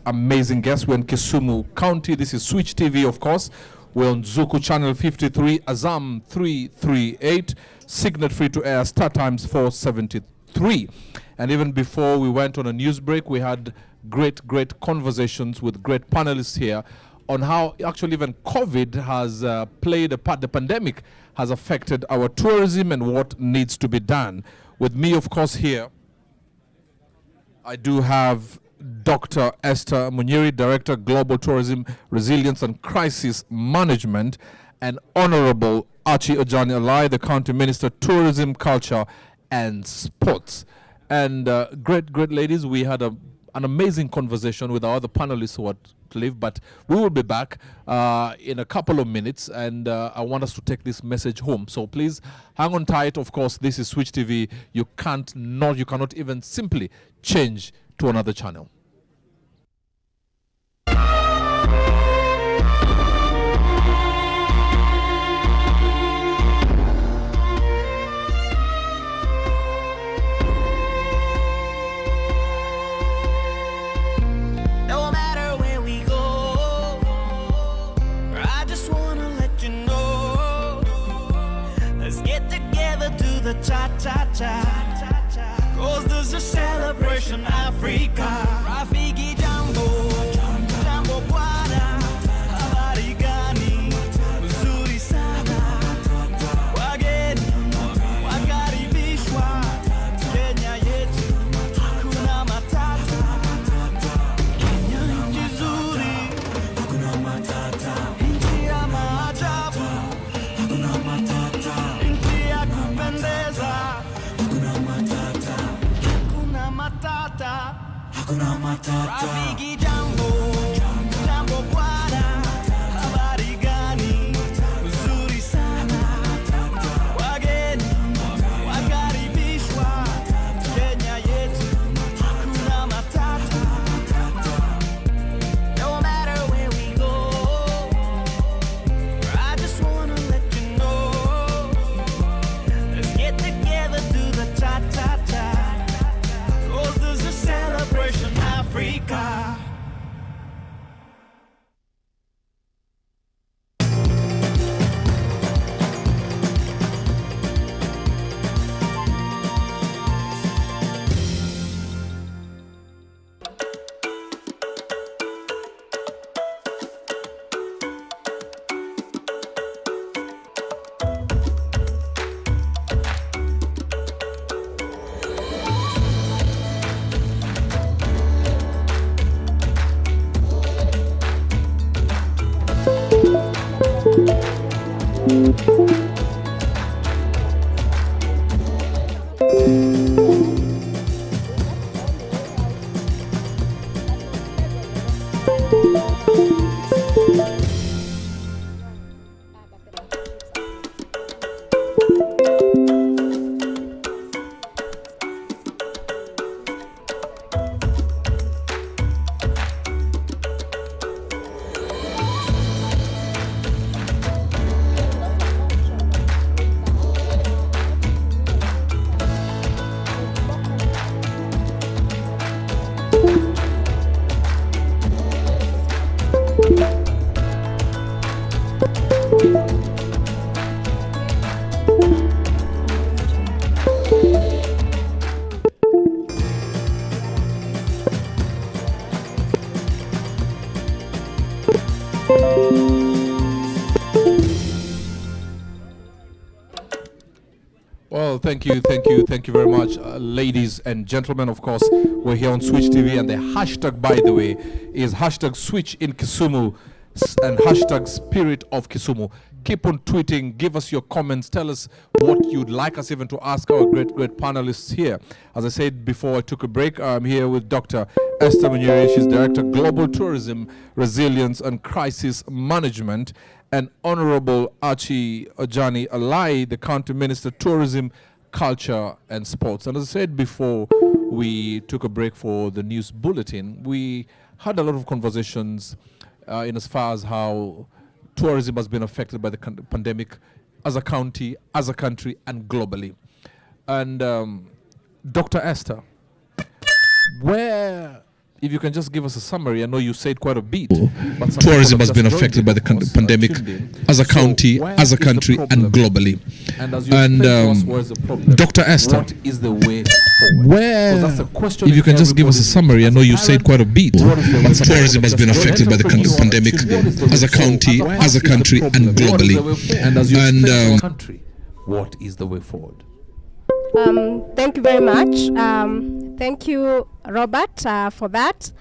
Amazing guest. We're in Kisumu County. This is Switch TV, of course. We're on Zuku Channel 53, Azam 338, Signet Free to Air, Star Times 473. And even before we went on a news break, we had great conversations with great panelists here on how actually even COVID has played a part. The pandemic has affected our tourism and what needs to be done. With me, of course, here, I do have Dr. Esther Munyiri, Director, Global Tourism, Resilience and Crisis Management, and Honorable Archie Ojani Alai, the County Minister, Tourism, Culture and Sports. And great ladies, we had an amazing conversation with our other panelists who had to leave, but we will be back in a couple of minutes, and I want us to take this message home. So please hang on tight. Of course, this is Switch TV. You cannot even simply change to another channel. No matter where we go, I just wanna let you know, let's get together to the cha-cha-cha. Cause there's a celebration, Africa. Rafiki Jambo, Jambo Bwana, habari gani, uzuri sana. Wageni, wakaribishwa, Kenya yetu, hakuna matata. Kenya nchi nzuri, hakuna matata. Nchi ya maajabu, hakuna matata. Nchi ya kupendeza, hakuna matata. Hakuna matata. Rafiki Jambo, Jambo Bwana, habari gani, uzuri sana. Wageni, wakaribishwa, Kenya yetu, hakuna matata. No matter where we go, I just wanna let you know, let's get together to the cha-cha-cha. There's a celebration, Africa. Well, thank you very much, ladies and gentlemen. Of course, we're here on Switch TV, and the hashtag, by the way, is hashtag Switch in Kisumu and hashtag Spirit of Kisumu. Keep on tweeting, give us your comments, tell us what you'd like us even to ask our great panelists here. As I said before I took a break, I'm here with Dr. Esther Munyiri. She's Director, Global Tourism, Resilience and Crisis Management, and Honorable Archie Ojani Alai, the County Minister, Tourism, Culture and Sports. And as I said before we took a break for the news bulletin, we had a lot of conversations in as far as how tourism has been affected by the pandemic as a county, as a country, and globally. And Dr. Esther, where if you can just give us a summary. I know you said quite a bit. But tourism has been affected by the pandemic as a county, as a country, and globally. And as you explained to us, where's the problem? Dr. Esther, what is the way forward? where, That's a question if you can just give us a summary, I know you said quite a bit, but tourism has been affected by the pandemic as a county, as a country, and globally. And as you explained to our country, what is the way forward? Thank you very much. Thank you, Robert, for that.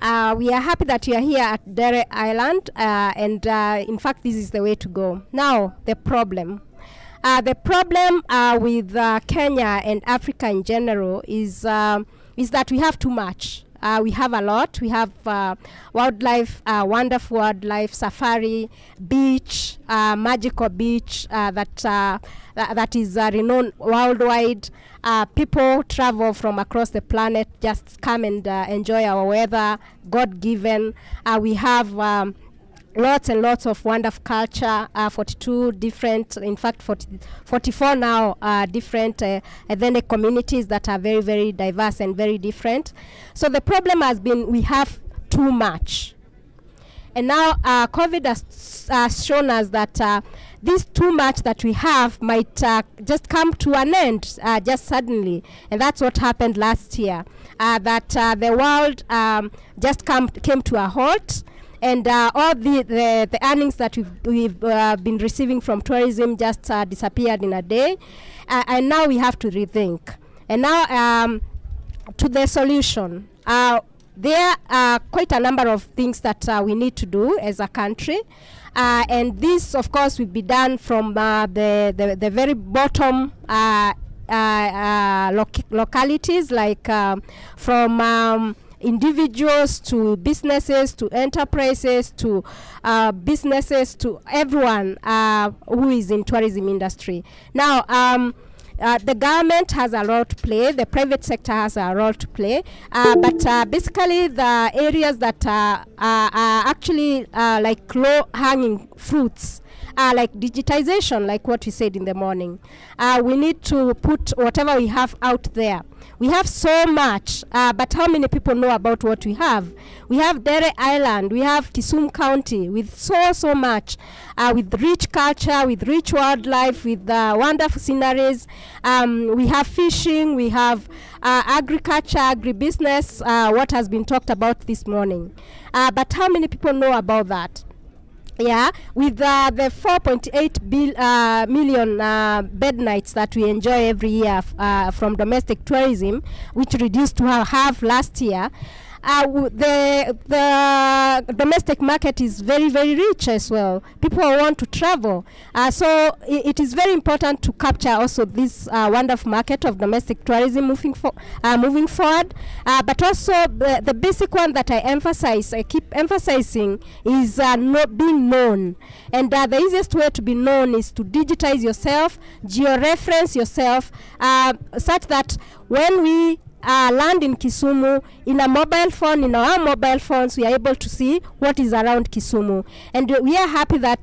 We are happy that you are here at Dere Island, and in fact, this is the way to go. Now, the problem. The problem with Kenya and Africa in general is that we have too much. We have a lot. We have wildlife, wonderful wildlife, safari, beach, magical beach that is renowned worldwide. People travel from across the planet, just come and enjoy our weather, God-given. We have lots and lots of wonderful culture, 42 different, in fact 44 now, different ethnic communities that are very, very diverse and very different. So the problem has been we have too much. And now COVID has shown us that this too much that we have might just come to an end just suddenly. And that's what happened last year, that the world just came to a halt. And all the earnings that we've been receiving from tourism just disappeared in a day. And now we have to rethink. And now to the solution. There are quite a number of things that we need to do as a country. And this, of course, will be done from the very bottom localities, like from individuals to businesses to enterprises to businesses to everyone who is in tourism industry. Now, the government has a role to play, the private sector has a role to play, but basically the areas that are actually like low-hanging fruits, like digitization, like what we said in the morning. We need to put whatever we have out there. We have so much, but how many people know about what we have? We have Dere Island, we have Kisumu County with so much, with rich culture, with rich wildlife, with wonderful sceneries. We have fishing, we have agriculture, agribusiness, what has been talked about this morning. But how many people know about that? Yeah, with the 4.8 million bed nights that we enjoy every year from domestic tourism, which reduced to half last year, the domestic market is very, very rich as well. People want to travel. So it is very important to capture also this wonderful market of domestic tourism moving forward. But also the basic one that I keep emphasizing is not being known. And the easiest way to be known is to digitize yourself, georeference yourself, such that when we land in Kisumu, in a mobile phone, in our mobile phones, we are able to see what is around Kisumu. And we are happy that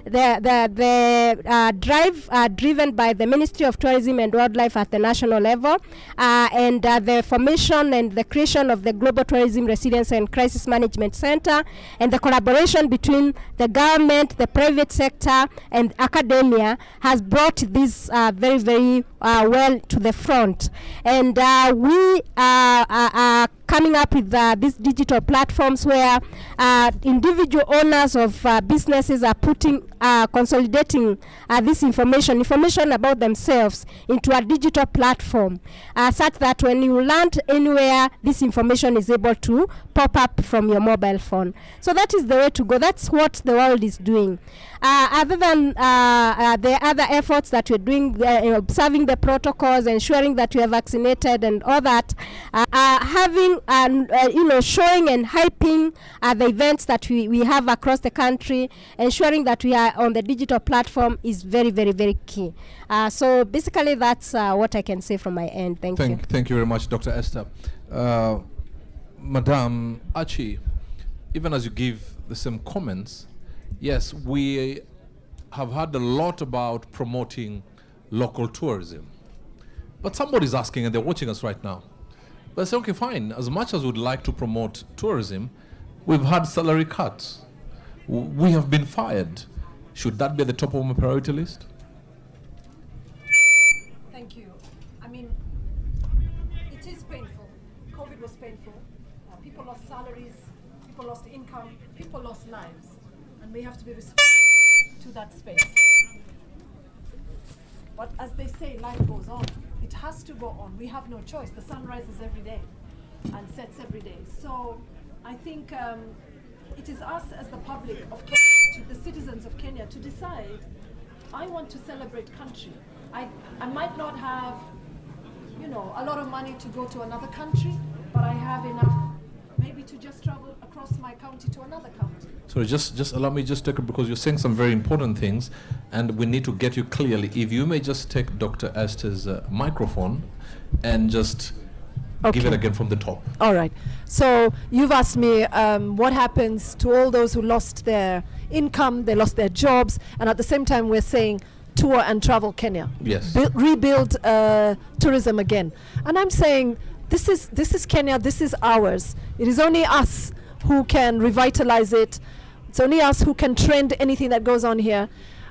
the drive driven by the Ministry of Tourism and Wildlife at the national level, and the formation and the creation of the Global Tourism Resilience and Crisis Management Center, and the collaboration between the government, the private sector, and academia has brought this very, very well to the front. And we are coming up with these digital platforms where individual owners of businesses are consolidating this information about themselves into a digital platform, such that when you land anywhere, this information is able to pop up from your mobile phone. So that is the way to go. That's what the world is doing. Other than the other efforts that we're doing, observing the protocols, ensuring that we are vaccinated and all that, having showing and hyping the events that we have across the country, ensuring that we are on the digital platform is very, very, very key. So basically that's what I can say from my end. Thank you. Thank you very much, Dr. Esther. Madam Achi, even as you give the same comments, yes, we have heard a lot about promoting local tourism. But somebody's asking, and they're watching us right now, But I say, okay, fine. As much as we'd like to promote tourism, we've had salary cuts. We have been fired. Should that be at the top of my priority list? Thank you. I mean, it is painful. COVID was painful. People lost salaries, people lost income, people lost lives. And we have to be respectful to that space. But as they say, life goes on. It has to go on. We have no choice. The sun rises every day and sets every day. So I think it is us as the public of Kenya, the citizens of Kenya, to decide, I want to celebrate country. I might not have, a lot of money to go to another country, but I have enough maybe to just travel across my county to another county. So just allow me just take it, because you're saying some very important things, and we need to get you clearly. If you may just take Dr. Esther's microphone and just give it again from the top. All right. So you've asked me what happens to all those who lost their income, they lost their jobs, and at the same time we're saying tour and travel Kenya. Yes. Rebuild tourism again. And I'm saying this is Kenya, this is ours. It is only us who can revitalize it. It's only us who can trend anything that goes on here.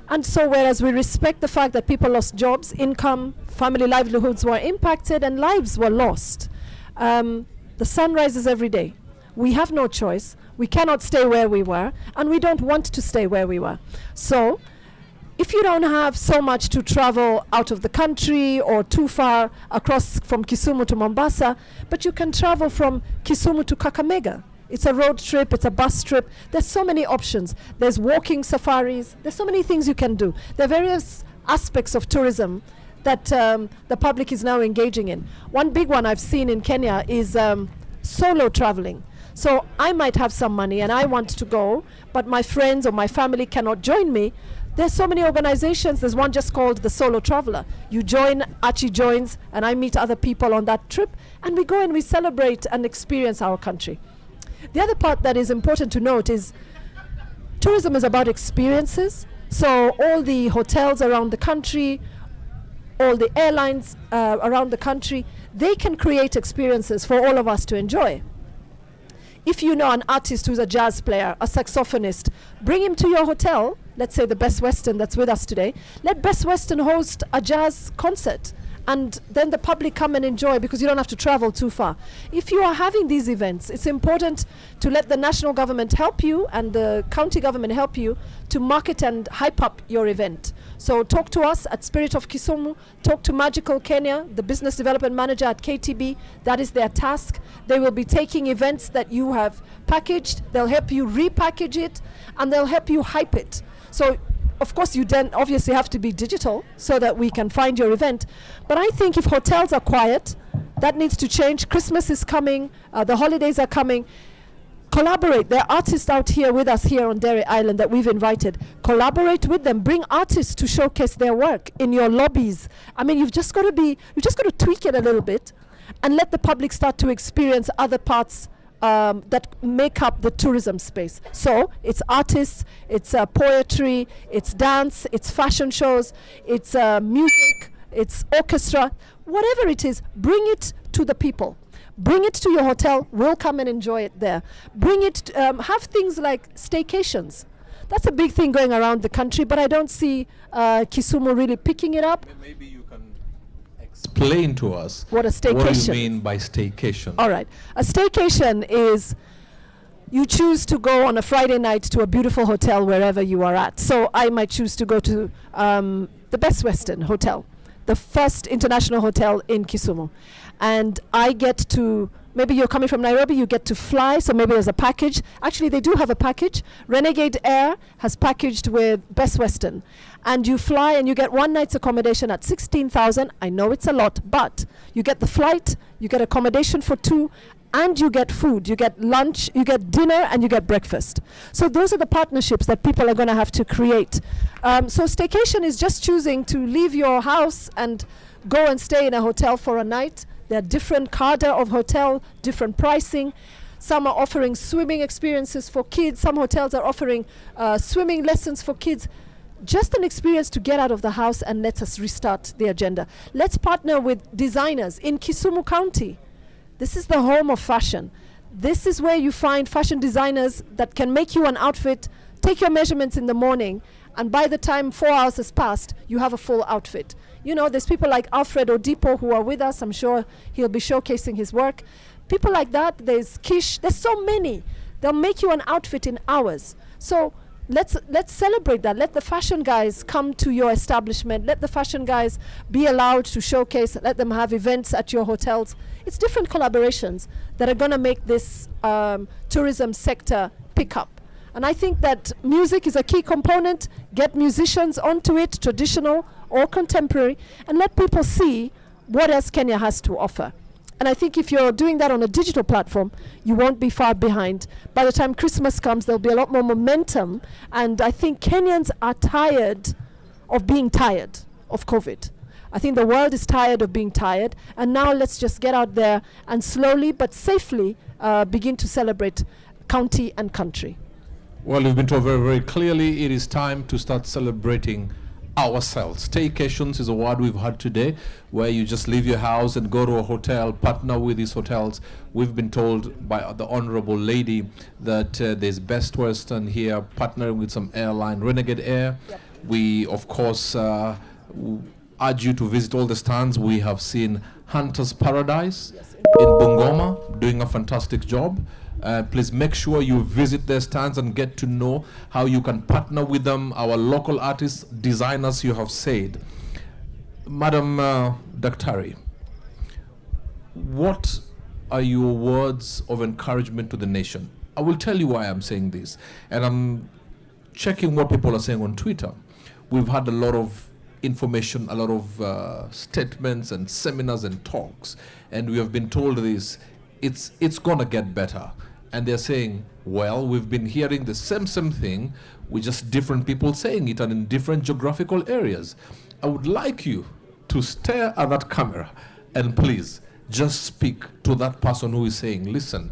And so whereas we respect the fact that people lost jobs, income, family livelihoods were impacted and lives were lost, the sun rises every day. We have no choice. We cannot stay where we were, and we don't want to stay where we were. So if you don't have so much to travel out of the country or too far across from Kisumu to Mombasa, but you can travel from Kisumu to Kakamega. It's a road trip, it's a bus trip. There's so many options. There's walking safaris. There's so many things you can do. There are various aspects of tourism that the public is now engaging in. One big one I've seen in Kenya is solo traveling. So I might have some money and I want to go, but my friends or my family cannot join me. There's so many organizations. There's one just called the Solo Traveler. You join, Archie joins, and I meet other people on that trip, and we go and we celebrate and experience our country. The other part that is important to note is tourism is about experiences. So all the hotels around the country, all the airlines around the country, they can create experiences for all of us to enjoy. If you know an artist who's a jazz player, a saxophonist, bring him to your hotel. Let's say the Best Western that's with us today. Let Best Western host a jazz concert, and then the public come and enjoy, because you don't have to travel too far. If you are having these events, it's important to let the national government help you and the county government help you to market and hype up your event. So talk to us at Spirit of Kisumu, talk to Magical Kenya, the business development manager at KTB. That is their task. They will be taking events that you have packaged, they'll help you repackage it, and they'll help you hype it. So of course, you then obviously have to be digital so that we can find your event. But I think if hotels are quiet, that needs to change. Christmas is coming, the holidays are coming. Collaborate. There are artists out here with us here on Derry Island that we've invited. Collaborate with them. Bring artists to showcase their work in your lobbies. I mean, you've just got to tweak it a little bit and let the public start to experience other parts that make up the tourism space. So it's artists, it's poetry, it's dance, it's fashion shows, it's music, it's orchestra, whatever it is, bring it to the people. Bring it to your hotel, we'll come and enjoy it there. Bring it, have things like staycations. That's a big thing going around the country, but I don't see Kisumu really picking it up. Maybe you can explain to us what a staycation. What do you mean by staycation? All right. A staycation is you choose to go on a Friday night to a beautiful hotel wherever you are at. So I might choose to go to the Best Western Hotel, the first international hotel in Kisumu. And I get to, maybe you're coming from Nairobi, you get to fly, so maybe there's a package. Actually, they do have a package. Renegade Air has packaged with Best Western. And you fly and you get one night's accommodation at 16,000. I know it's a lot, but you get the flight, you get accommodation for two, and you get food. You get lunch, you get dinner, and you get breakfast. So those are the partnerships that people are going to have to create. So staycation is just choosing to leave your house and go and stay in a hotel for a night. There are different cadre of hotel, different pricing. Some are offering swimming experiences for kids. Some hotels are offering swimming lessons for kids. Just an experience to get out of the house, and let us restart the agenda. Let's partner with designers in Kisumu County. This is the home of fashion. This is where you find fashion designers that can make you an outfit, take your measurements in the morning, and by the time 4 hours has passed, you have a full outfit. You know, there's people like Alfred Odipo who are with us. I'm sure he'll be showcasing his work. People like that. There's Kish. There's so many. They'll make you an outfit in hours. So let's celebrate that. Let the fashion guys come to your establishment. Let the fashion guys be allowed to showcase. Let them have events at your hotels. It's different collaborations that are going to make this tourism sector pick up. And I think that music is a key component. Get musicians onto it, traditional or contemporary, and let people see what else Kenya has to offer. And I think if you're doing that on a digital platform, you won't be far behind. By the time Christmas comes, there'll be a lot more momentum. And I think Kenyans are tired of being tired of COVID. I think the world is tired of being tired. And now let's just get out there and slowly but safely begin to celebrate county and country. Well, you've been told very, very clearly it is time to start celebrating ourselves. Staycations is a word we've had today, where you just leave your house and go to a hotel, partner with these hotels. We've been told by the Honorable Lady that there's Best Western here, partnering with some airline, Renegade Air. Yep. We, of course, urge you to visit all the stands. We have seen Hunter's Paradise in Bungoma doing a fantastic job. Please make sure you visit their stands and get to know how you can partner with them, our local artists, designers, you have said. Madam Daktari, what are your words of encouragement to the nation? I will tell you why I'm saying this. And I'm checking what people are saying on Twitter. We've had a lot of information, a lot of statements and seminars and talks. And we have been told this, it's going to get better. And they're saying, well, we've been hearing the same thing with just different people saying it and in different geographical areas. I would like you to stare at that camera and please just speak to that person who is saying, listen,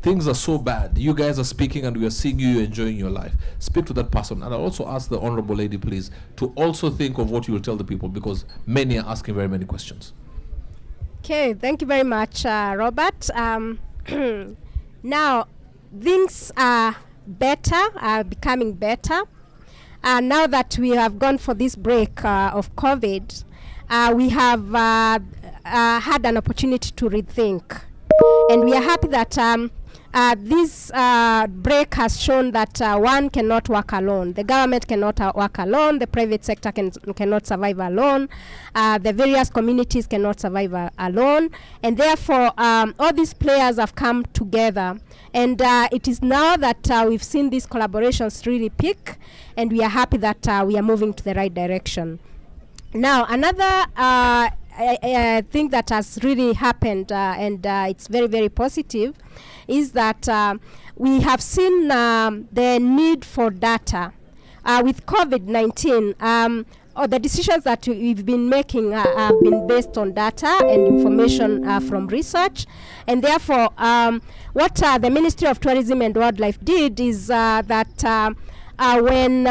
things are so bad. You guys are speaking and we are seeing you enjoying your life. Speak to that person. And I also ask the Honorable Lady, please, to also think of what you will tell the people, because many are asking very many questions. Okay, thank you very much, Robert. Now, things are better, are becoming better. Now that we have gone for this break of COVID, we have had an opportunity to rethink. And we are happy that this break has shown that one cannot work alone. The government cannot work alone. The private sector cannot survive alone. The various communities cannot survive alone. And therefore, all these players have come together. And it is now that we've seen these collaborations really peak. And we are happy that we are moving to the right direction. Now, another thing that has really happened, and it's very, very positive, is that we have seen the need for data. With COVID-19, the decisions that we've been making have been based on data and information from research. And therefore, what the Ministry of Tourism and Wildlife did is that when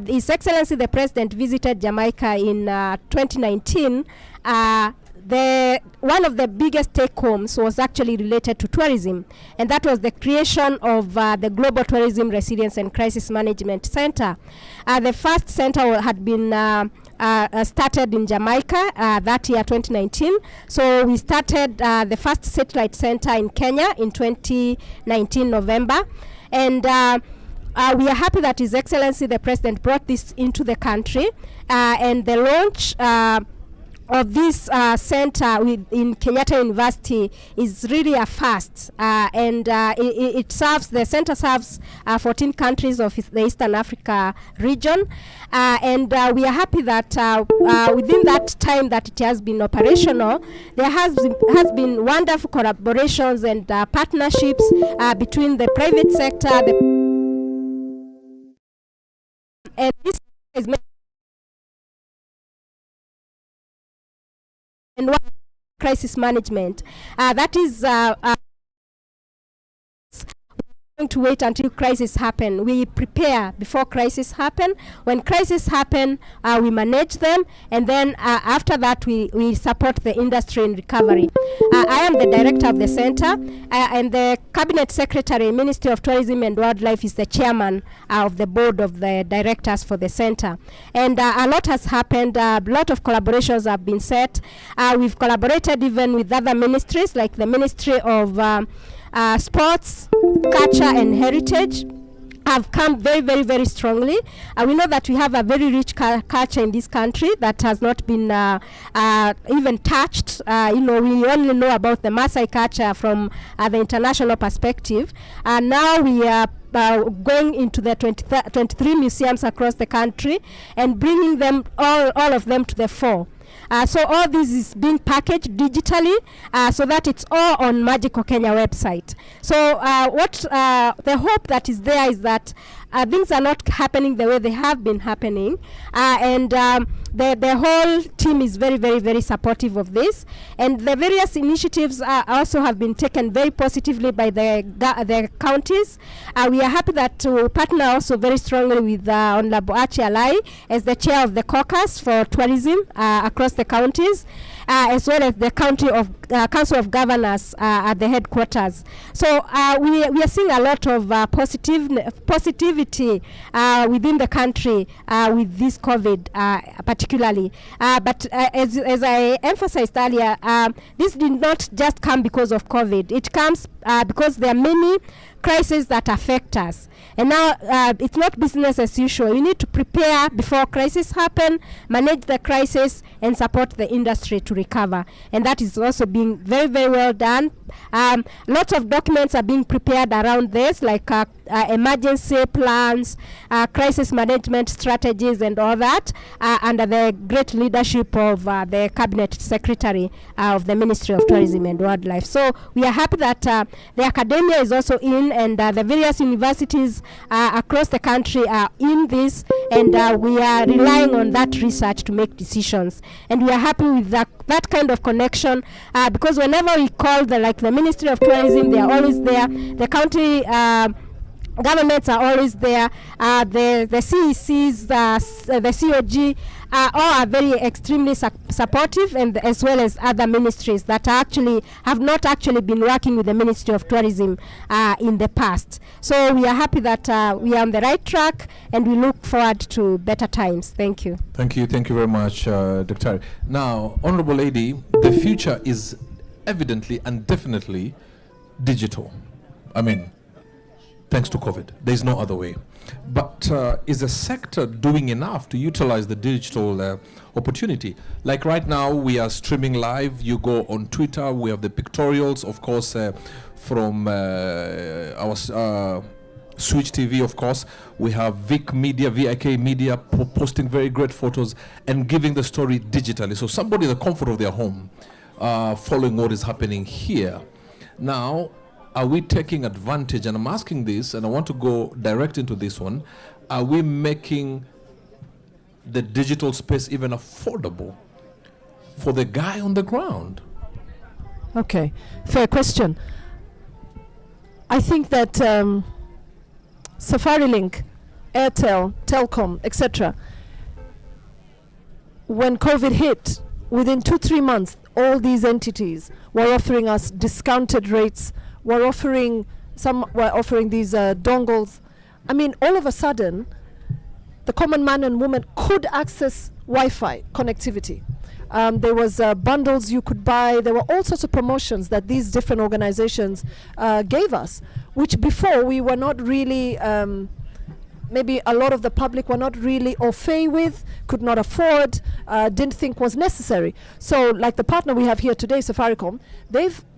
His Excellency the President visited Jamaica in 2019, one of the biggest take-homes was actually related to tourism, and that was the creation of the Global Tourism Resilience and Crisis Management Center. The first center had been started in Jamaica that year, 2019. So we started the first satellite center in Kenya in 2019 November, and we are happy that His Excellency the President brought this into the country, and the launch of this center in Kenyatta University is really a first, and it serves, the center serves 14 countries of the Eastern Africa region, and we are happy that within that time that it has been operational, there has been wonderful collaborations and partnerships between the private sector, and this is and one crisis management. That is to wait until crisis happen. We prepare before crisis happen. When crisis happen, we manage them, and then after that we support the industry in recovery. I am the director of the center, and the cabinet secretary, Ministry of Tourism and Wildlife, is the chairman of the board of the directors for the center. And a lot has happened. A lot of collaborations have been set. We've collaborated even with other ministries, like the Ministry of Sports, Culture and Heritage have come very, very, very strongly. We know that we have a very rich culture in this country that has not been even touched. We only know about the Maasai culture from the international perspective. Now we are going into the 23 museums across the country and bringing them, all of them, to the fore. So all this is being packaged digitally so that it's all on Magical Kenya website. So what the hope that is there is that things are not happening the way they have been happening, and the whole team is very, very, very supportive of this, and the various initiatives also have been taken very positively by the counties. We are happy that to partner also very strongly with Honorable Achi Alai as the chair of the caucus for tourism across the counties, as well as the Council of Governors at the headquarters. So we are seeing a lot of positivity within the country with this COVID particularly. But as I emphasized earlier, this did not just come because of COVID. It comes because there are many crises that affect us. And now it's not business as usual. You need to prepare before crisis happen, manage the crisis, and support the industry to recover. And that is also being very, very well done. Lots of documents are being prepared around this, like emergency plans, crisis management strategies, and all that, under the great leadership of the Cabinet Secretary of the Ministry of Tourism and Wildlife. So we are happy that the academia is also in, and the various universities across the country are in this, and we are relying on that research to make decisions. And we are happy with that kind of connection, because whenever we call the Ministry of Tourism, they are always there. The county governments are always there. The CECs, the COG, all are very extremely supportive, and as well as other ministries that have not actually been working with the Ministry of Tourism in the past. So we are happy that we are on the right track, and we look forward to better times. Thank you. Thank you very much, Dr. Now, Honorable Lady, the future is evidently and definitely digital. I mean, thanks to COVID. There's no other way. But is the sector doing enough to utilize the digital opportunity? Like right now, we are streaming live. You go on Twitter. We have the pictorials, of course, from our Switch TV, of course. We have VIK Media posting very great photos and giving the story digitally. So somebody in the comfort of their home following what is happening here. Now, are we taking advantage? And I'm asking this, and I want to go direct into this one. Are we making the digital space even affordable for the guy on the ground? Okay, fair question. I think that Safarilink, Airtel, Telcom, etc., when COVID hit, within 2-3 months, all these entities were offering us discounted rates. Were offering these dongles. I mean, all of a sudden, the common man and woman could access Wi-Fi connectivity. There was bundles you could buy. There were all sorts of promotions that these different organizations gave us, which before we were not really, maybe a lot of the public were not really au fait with, could not afford, didn't think was necessary. So like the partner we have here today, Safaricom,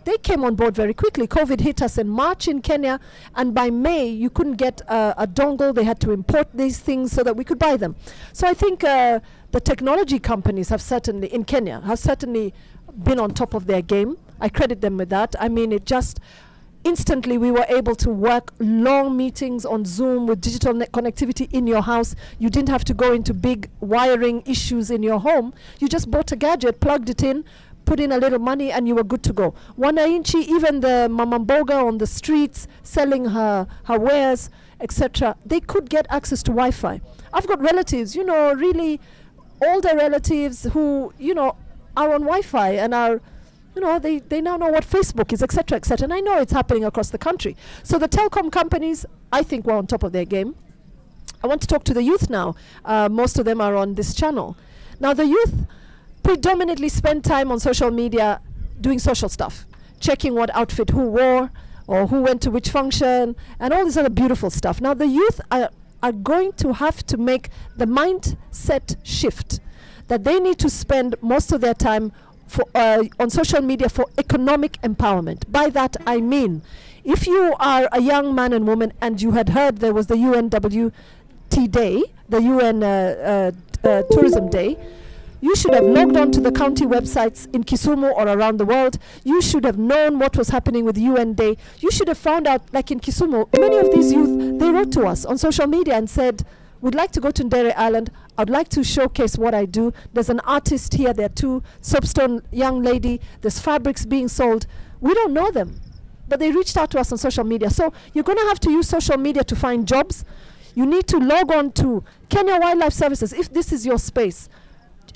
they came on board very quickly. COVID hit us in March in Kenya, and by May you couldn't get a dongle. They had to import these things so that we could buy them. So I think the technology companies in Kenya have certainly been on top of their game. I credit them with that. I mean, it just instantly we were able to work long meetings on Zoom with digital connectivity in your house. You didn't have to go into big wiring issues in your home. You just bought a gadget, plugged it in, put in a little money and you were good to go. Wananchi, even the mamamboga on the streets selling her wares, etc., they could get access to Wi-Fi. I've got relatives, really older relatives who, are on Wi-Fi and are, they now know what Facebook is, etc., etc. And I know it's happening across the country. So the telecom companies, I think, were on top of their game. I want to talk to the youth now. Most of them are on this channel. Now, the youth predominantly spend time on social media doing social stuff, checking what outfit who wore or who went to which function and all this other beautiful stuff. Now, the youth are going to have to make the mindset shift that they need to spend most of their time on social media for economic empowerment. By that, I mean, if you are a young man and woman and you had heard there was the UNWT Day, the UN Tourism Day, you should have logged on to the county websites in Kisumu or around the world. You should have known what was happening with UN Day. You should have found out, like in Kisumu, many of these youth, they wrote to us on social media and said, we'd like to go to Ndere Island. I'd like to showcase what I do. There's an artist here. There are two soapstone young lady. There's fabrics being sold. We don't know them, but they reached out to us on social media. So you're going to have to use social media to find jobs. You need to log on to Kenya Wildlife Services if this is your space.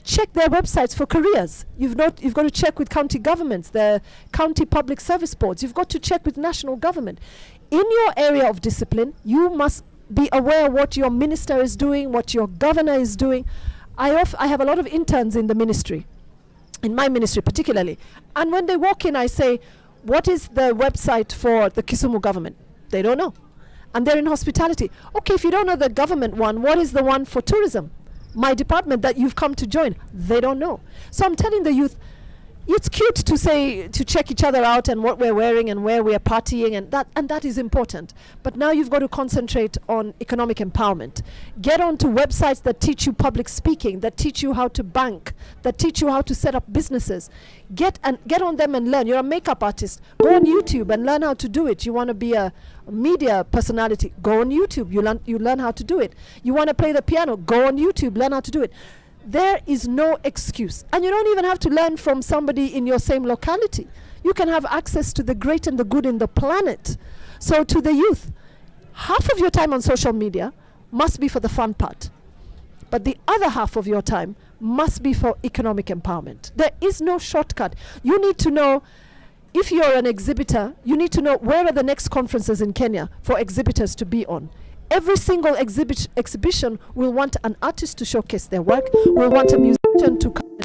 Check their websites for careers. You've got to check with county governments, the county public service boards. You've got to check with national government. In your area of discipline, you must be aware what your minister is doing, what your governor is doing. I have a lot of interns in the ministry, in my ministry particularly. And when they walk in, I say, what is the website for the Kisumu government? They don't know. And they're in hospitality. Okay, if you don't know the government one, what is the one for tourism? My department that you've come to join, they don't know. So I'm telling the youth, it's cute to say, to check each other out and what we're wearing and where we're partying, and that is important. But now you've got to concentrate on economic empowerment. Get onto websites that teach you public speaking, that teach you how to bank, that teach you how to set up businesses. Get on them and learn. You're a makeup artist. Go on YouTube and learn how to do it. You want to be a media personality, go on YouTube. You learn how to do it. You want to play the piano, go on YouTube, learn how to do it. There is no excuse. And you don't even have to learn from somebody in your same locality. You can have access to the great and the good in the planet. So to the youth, half of your time on social media must be for the fun part. But the other half of your time must be for economic empowerment. There is no shortcut. You need to know, if you're an exhibitor, you need to know where are the next conferences in Kenya for exhibitors to be on. Every single exhibition will want an artist to showcase their work, will want a musician to come.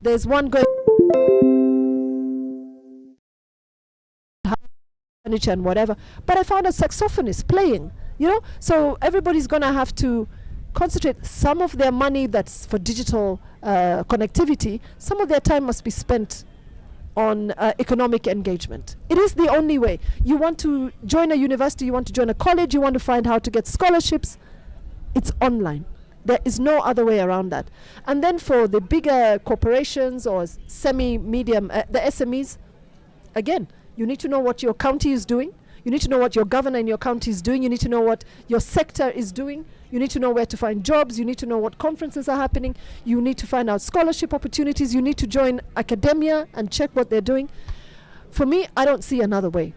There's one going furniture and whatever, but I found a saxophonist playing, so everybody's going to have to concentrate. Some of their money that's for digital connectivity, some of their time must be spent on economic engagement. It is the only way. You want to join a university, you want to join a college, you want to find how to get scholarships, it's online. There is no other way around that. And then for the bigger corporations or semi-medium, the SMEs, again, you need to know what your county is doing. You need to know what your governor in your county is doing. You need to know what your sector is doing. You need to know where to find jobs. You need to know what conferences are happening. You need to find out scholarship opportunities. You need to join academia and check what they're doing. For me, I don't see another way.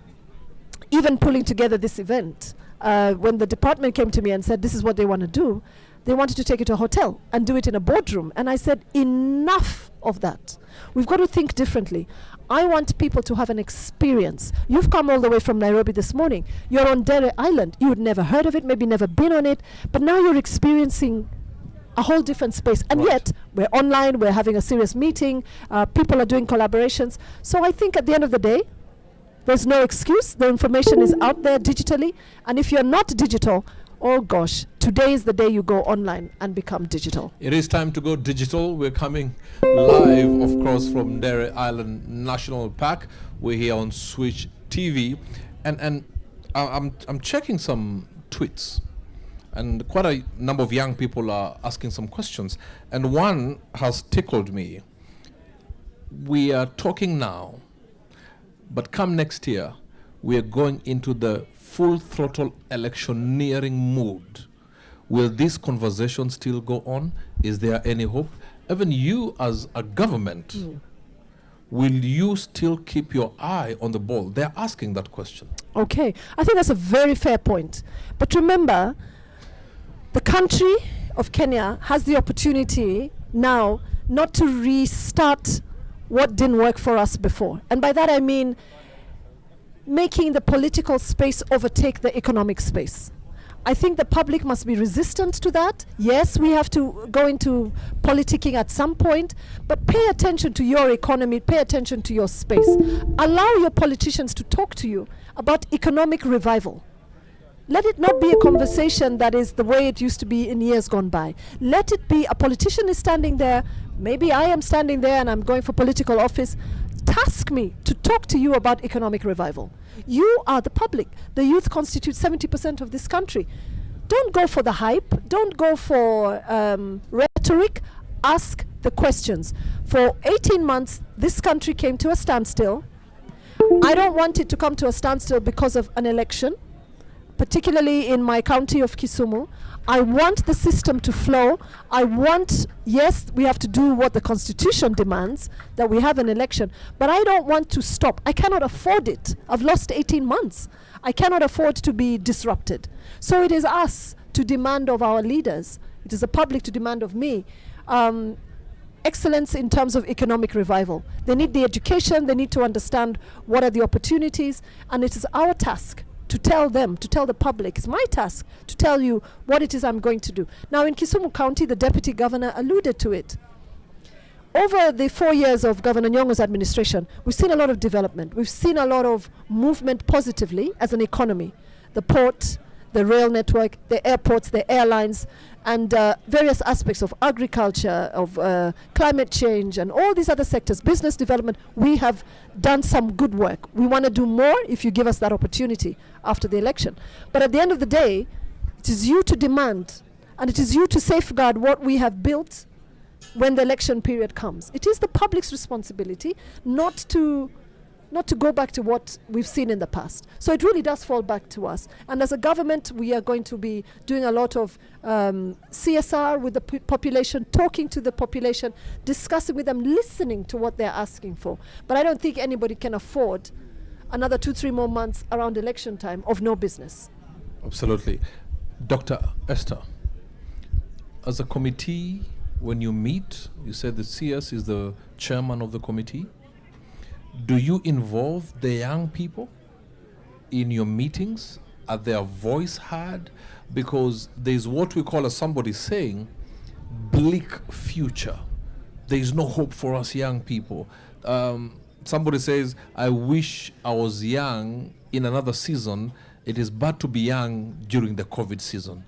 Even pulling together this event, when the department came to me and said this is what they want to do, they wanted to take it to a hotel and do it in a boardroom. And I said, enough of that. We've got to think differently. I want people to have an experience. You've come all the way from Nairobi this morning. You're on Ndere Island. You had never heard of it, maybe never been on it, but now you're experiencing a whole different space. And yet, we're online, we're having a serious meeting, people are doing collaborations. So I think at the end of the day, there's no excuse. The information is out there digitally. And if you're not digital, oh gosh, today is the day you go online and become digital. It is time to go digital. We're coming live, of course, from Ndere Island National Park. We're here on Switch TV, and I'm checking some tweets, and quite a number of young people are asking some questions, and one has tickled me. We are talking now, but come next year, we are going into the full throttle electioneering mood. Will this conversation still go on? Is there any hope? even you as a government, will you still keep your eye on the ball? They're asking that question. Okay, I think that's a very fair point. But remember, the country of Kenya has the opportunity now not to restart what didn't work for us before. And by that I mean making the political space overtake the economic space. I think the public must be resistant to that. Yes, we have to go into politicking at some point, but pay attention to your economy, pay attention to your space. Allow your politicians to talk to you about economic revival. Let it not be a conversation that is the way it used to be in years gone by. Let it be a politician is standing there, maybe I am standing there and I'm going for political office. Task me to talk to you about economic revival. You are the public. The youth constitute 70% of this country. Don't go for the hype. Don't go for rhetoric. Ask the questions. For 18 months, this country came to a standstill. I don't want it to come to a standstill because of an election, particularly in my county of Kisumu. I want the system to flow. I want, yes, we have to do what the Constitution demands, that we have an election, but I don't want to stop. I cannot afford it. I've lost 18 months. I cannot afford to be disrupted. So it is us to demand of our leaders. It is the public to demand of me. Excellence in terms of economic revival. They need the education. They need to understand what are the opportunities, and it is our task to tell them, to tell the public. It's my task to tell you what it is I'm going to do. Now in Kisumu County, the Deputy Governor alluded to it. Over the 4 years of Governor Nyong'o's administration, we've seen a lot of development. We've seen a lot of movement positively as an economy. The port, the rail network, the airports, the airlines, and various aspects of agriculture, of climate change, and all these other sectors, business development. We have done some good work. We want to do more if you give us that opportunity after the election. But at the end of the day, it is you to demand, and it is you to safeguard what we have built when the election period comes. It is the public's responsibility not to go back to what we've seen in the past. So it really does fall back to us. And as a government, we are going to be doing a lot of CSR with the population, talking to the population, discussing with them, listening to what they're asking for. But I don't think anybody can afford another 2-3 more months around election time of no business. Absolutely. Dr. Esther, as a committee, when you meet, you said the CS is the chairman of the committee. Do you involve the young people in your meetings? Are their voice heard? Because there's what we call, as somebody saying, bleak future. There is no hope for us young people. Somebody says, I wish I was young in another season. It is bad to be young during the COVID season.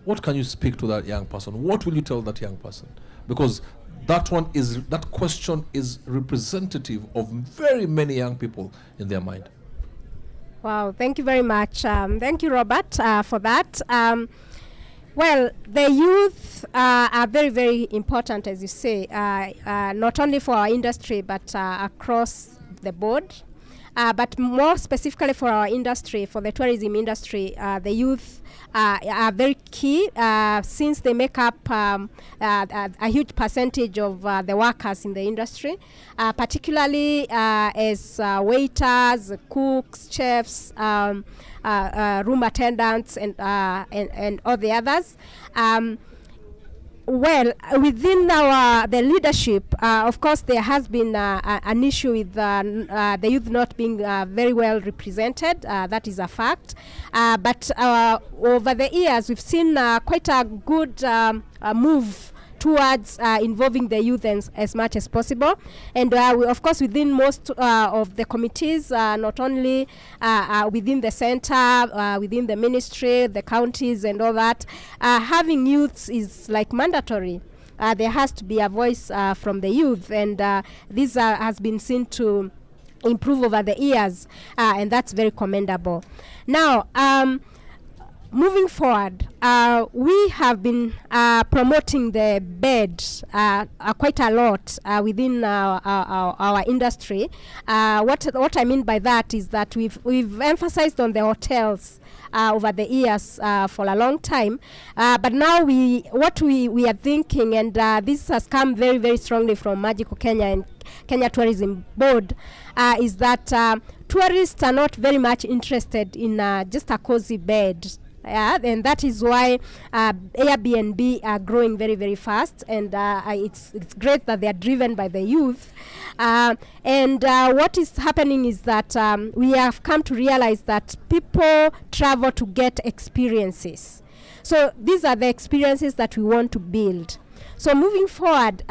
What can you speak to that young person? What will you tell that young person? Because that question is representative of very many young people in their mind. Wow, thank you very much. Thank you, Robert, for that. Well, the youth are very, very important, as you say, not only for our industry, but across the board. But more specifically for our industry, for the tourism industry, the youth are very key since they make up a huge percentage of the workers in the industry, particularly as waiters, cooks, chefs, room attendants, and all the others. Well, within the leadership, of course, there has been an issue with the youth not being very well represented. That is a fact. But over the years, we've seen quite a good move towards involving the youth as much as possible. And we, of course, within most of the committees, not only within the center, within the ministry, the counties and all that, having youths is like mandatory. There has to be a voice from the youth, and this has been seen to improve over the years, and that's very commendable. Now, moving forward, we have been promoting the bed quite a lot within our industry. What I mean by that is that we've emphasized on the hotels over the years for a long time, but now what we are thinking, and this has come very, very strongly from Magical Kenya and Kenya Tourism Board, is that tourists are not very much interested in just a cozy bed. And that is why Airbnb are growing very, very fast, and it's great that they are driven by the youth. And what is happening is that we have come to realize that people travel to get experiences. So these are the experiences that we want to build. So moving forward,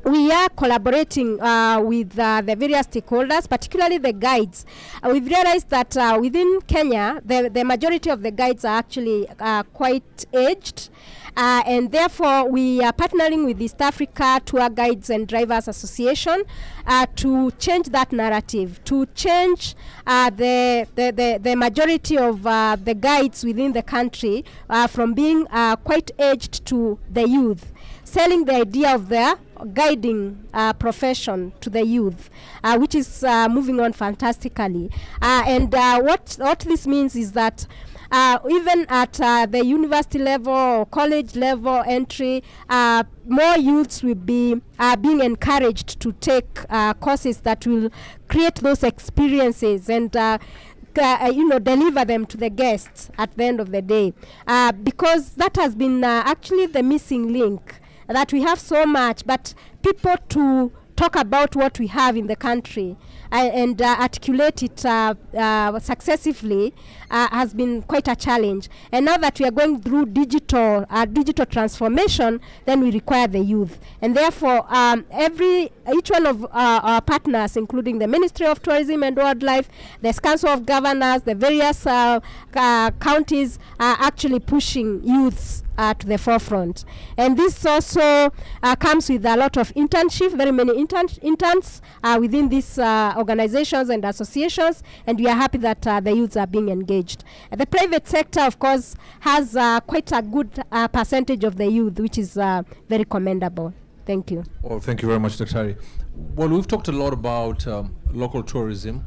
we are collaborating with the various stakeholders, particularly the guides. We've realized that within Kenya, the majority of the guides are actually quite aged. And therefore, we are partnering with East Africa Tour Guides and Drivers Association to change that narrative, to change the majority of the guides within the country from being quite aged to the youth, selling the idea of their guiding profession to the youth, which is moving on fantastically. And what this means is that even at the university level or college level entry, more youths will be being encouraged to take courses that will create those experiences and deliver them to the guests at the end of the day, because that has been actually the missing link, that we have so much, but people to talk about what we have in the country and articulate it successively has been quite a challenge. And now that we are going through digital transformation, then we require the youth. And therefore, each one of our partners, including the Ministry of Tourism and Wildlife, the Council of Governors, the various counties, are actually pushing youths to the forefront. And this also comes with a lot of internship, very many interns within these organizations and associations, and we are happy that the youths are being engaged. The private sector, of course, has quite a good percentage of the youth, which is very commendable. Thank you. Well, thank you very much, Dr. Well, we've talked a lot about local tourism,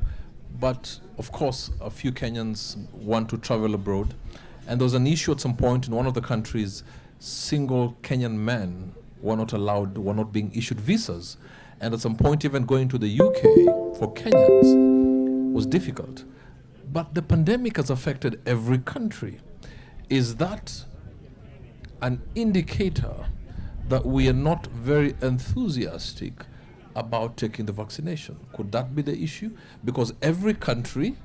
but of course, a few Kenyans want to travel abroad. And there was an issue at some point in one of the countries, single Kenyan men were not being issued visas. And at some point, even going to the UK for Kenyans was difficult. But the pandemic has affected every country. Is that an indicator that we are not very enthusiastic about taking the vaccination? Could that be the issue? Because every country,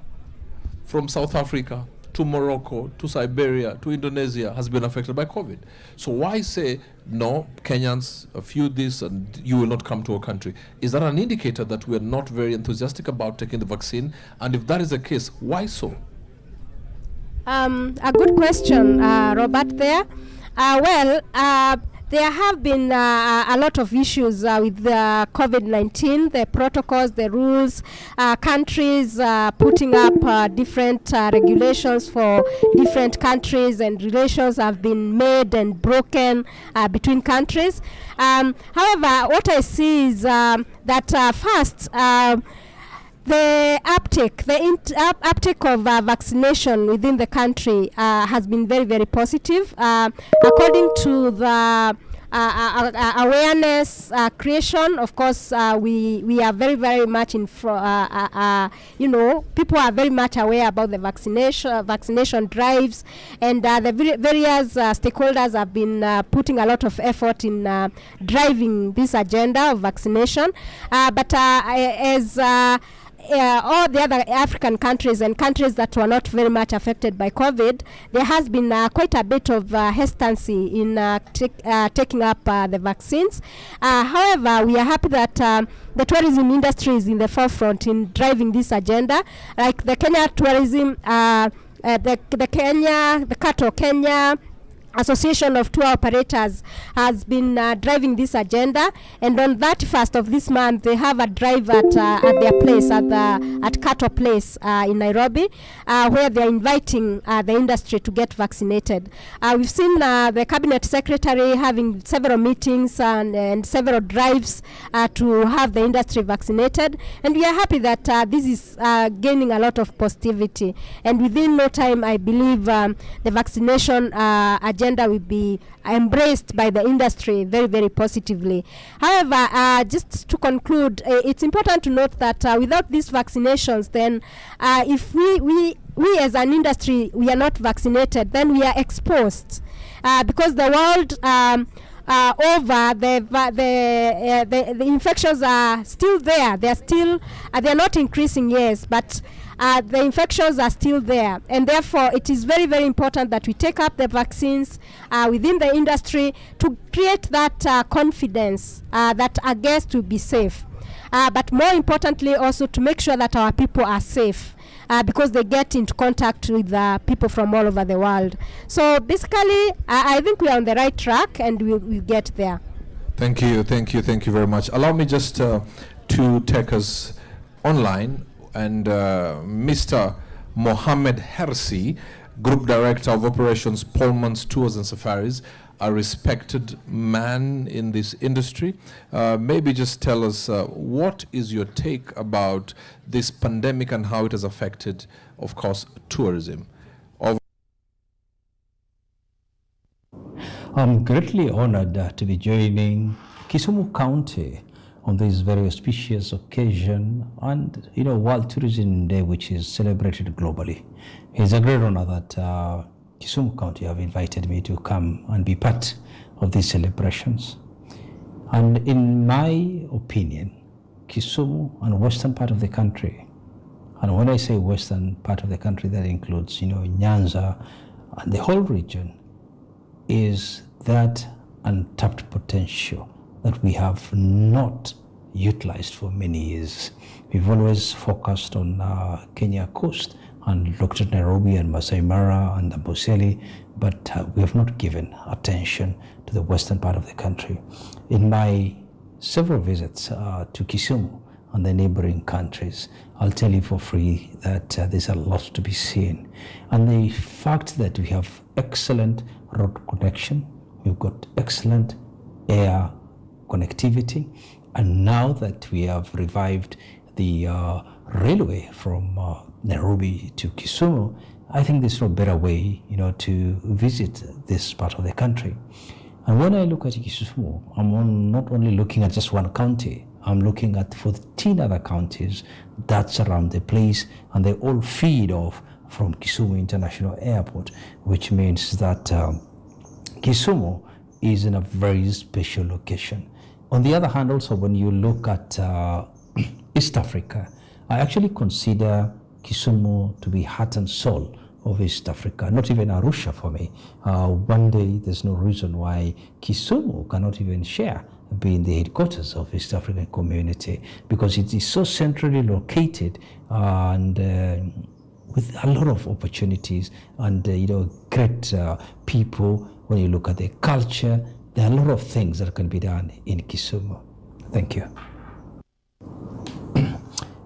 from South Africa to Morocco, to Siberia, to Indonesia, has been affected by COVID. So why say, no, Kenyans, a few this, and you will not come to our country? Is that an indicator that we're not very enthusiastic about taking the vaccine? And if that is the case, why so? A good question, Robert, there. There have been a lot of issues with COVID-19, the protocols, the rules, countries putting up different regulations for different countries, and relations have been made and broken between countries. However, what I see is that first, the uptake of vaccination within the country has been very, very positive. According to the awareness creation, of course, we are very, very much people are very much aware about the vaccination drives, and the various stakeholders have been putting a lot of effort in driving this agenda of vaccination. But as all the other African countries and countries that were not very much affected by COVID, there has been quite a bit of hesitancy in taking up the vaccines. However, we are happy that the tourism industry is in the forefront in driving this agenda. Like the Kenya tourism, the Cattle Kenya, Association of Tour Operators has been driving this agenda, and on 31st of this month they have a drive at their place at Kato Place in Nairobi, where they are inviting the industry to get vaccinated. We've seen the Cabinet Secretary having several meetings and several drives to have the industry vaccinated, and we are happy that this is gaining a lot of positivity, and within no time I believe the vaccination agenda will be embraced by the industry very, very positively. However, just to conclude, it's important to note that without these vaccinations, then if we as an industry, we are not vaccinated, then we are exposed because the world over, the infections are still there. They are still, they are not increasing, yes, but the infections are still there, and therefore it is very, very important that we take up the vaccines within the industry to create that confidence that our guests will be safe. But more importantly, also to make sure that our people are safe. Because they get into contact with people from all over the world. So basically, I think we are on the right track, and we'll get there. Thank you very much. Allow me just to take us online, and Mr. Mohammed Hersi, Group Director of Operations, Pullman's Tours and Safaris, a respected man in this industry. Maybe just tell us what is your take about this pandemic and how it has affected, of course, tourism. I'm greatly honored to be joining Kisumu County on this very auspicious occasion and, World Tourism Day, which is celebrated globally. It's a great honor that Kisumu County have invited me to come and be part of these celebrations. And in my opinion, Kisumu and western part of the country, and when I say western part of the country, that includes, Nyanza and the whole region, is that untapped potential that we have not utilized for many years. We've always focused on Kenya coast and looked at Nairobi and Masai Mara and Amboseli, but we have not given attention to the western part of the country. In my several visits to Kisumu and the neighboring countries, I'll tell you for free that there's a lot to be seen. And the fact that we have excellent road connection, we've got excellent air connectivity, and now that we have revived the railway from Nairobi to Kisumu, I think there's no better way, to visit this part of the country. And when I look at Kisumu, I'm not only looking at just one county, I'm looking at 14 other counties that surround the place, and they all feed off from Kisumu International Airport, which means that Kisumu is in a very special location. On the other hand, also, when you look at East Africa, I actually consider Kisumu to be heart and soul of East Africa, not even Arusha for me. One day, there's no reason why Kisumu cannot even share being the headquarters of East African community, because it is so centrally located and with a lot of opportunities and great people. When you look at the culture, there are a lot of things that can be done in Kisumu. Thank you.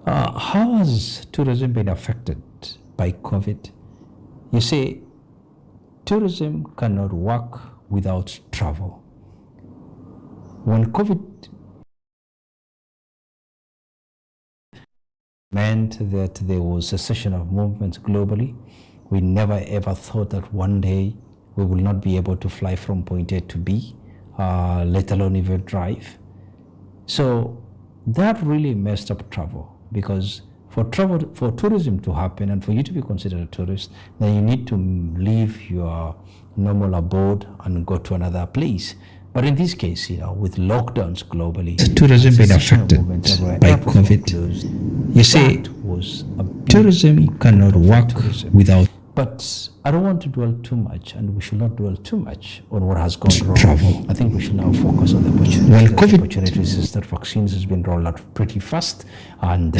How has tourism been affected by COVID? You see, tourism cannot work without travel. When COVID meant that there was cessation of movements globally, we never ever thought that one day we will not be able to fly from point A to B, let alone even drive. So that really messed up travel, because for tourism to happen and for you to be considered a tourist, then you need to leave your normal abode and go to another place. But in this case, with lockdowns globally, tourism been affected by COVID. You see, tourism cannot work without. But I don't want to dwell too much, and we should not dwell too much on what has gone wrong. Travel. I think we should now focus on the opportunities. Well, the opportunities is that vaccines has been rolled out pretty fast, and